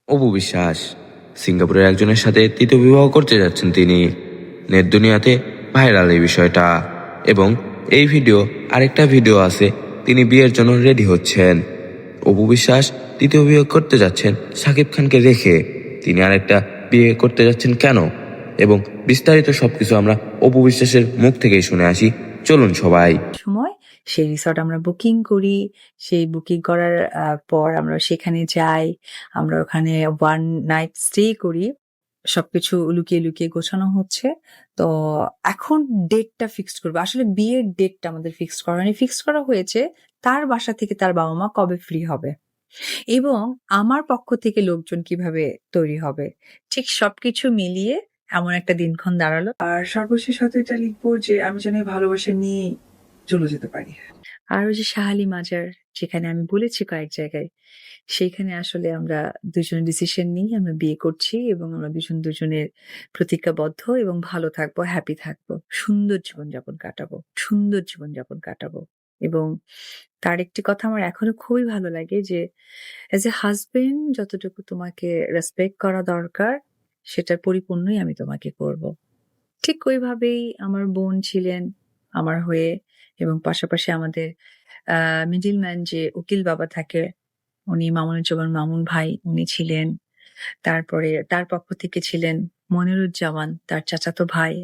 অপু বিশ্বাস সিঙ্গাপুরের একজনের সাথে তৃতীয় বিবাহ করতে যাচ্ছেন তিনি। নেট দুনিয়াতে ভাইরাল এই বিষয়টা। এবং এই ভিডিও আরেকটা ভিডিও আছে, তিনি বিয়ের জন্য রেডি হচ্ছেন। অপু বিশ্বাস তৃতীয় বিয়ে করতে যাচ্ছেন শাকিব খানকে রেখে। তিনি আরেকটা বিয়ে করতে যাচ্ছেন কেন, এবং বিস্তারিত সবকিছু আমরা অপু বিশ্বাসের মুখ থেকেই শুনে আসি। চলুন সবাই। সময় সেই রিসর্ট আমরা বুকিং করি। সেই বুকিং করার পর আমরা সেখানে যাই। আমরা ওখানে 1 নাইট স্টে করি। সবকিছু লুকিয়ে, লুকিয়ে গোছানো হচ্ছে। তো এখন ডেটটা ফিক্সড করব। আসলে বিয়ের ডেটটা আমাদের ফিক্সড করা হয়নি। ফিক্সড করা হয়েছে তার বাসা থেকে তার বাবা-মা কবে ফ্রি হবে এবং আমার পক্ষ থেকে লোকজন কিভাবে তৈরি হবে। ঠিক সবকিছু মিলিয়ে এমন একটা দিনক্ষণ দাঁড়ালো। আর সর্বশেষ হয়তো এটা লিখবো যে আমি যেন এই ভালোবাসা নিয়ে চলে যেতে পারি। আর ওই যে শাহালি মাজার, যেখানে আমি বলেছি কয়েক জায়গায়, সেইখানে আসলে আমরা দুজনে ডিসিশন নিই আমরা বিয়ে করছি এবং আমরা দুজনের প্রতিজ্ঞাবদ্ধ এবং ভালো থাকবো, হ্যাপি থাকবো। সুন্দর জীবনযাপন কাটাবো। সুন্দর জীবনযাপন কাটাবো। এবং তার একটি কথা আমার এখনো খুবই ভালো লাগে যে, এজ এ হাসব্যান্ড যতটুকু তোমাকে রেসপেক্ট করা দরকার, সেটার পরিপূর্ণই আমি তোমাকে করব। ঠিক ওইভাবেই আমার বোন ছিলেন আমার হয়ে এবং পাশাপাশি আমাদের মিডলম্যান যে উকিল বাবা থাকে, উনি মামুনুজ্জামান মামুন ভাই, উনি ছিলেন। তারপরে তার পক্ষ থেকে ছিলেন মনিরুজ্জামান, তার চাচাতো ভাই।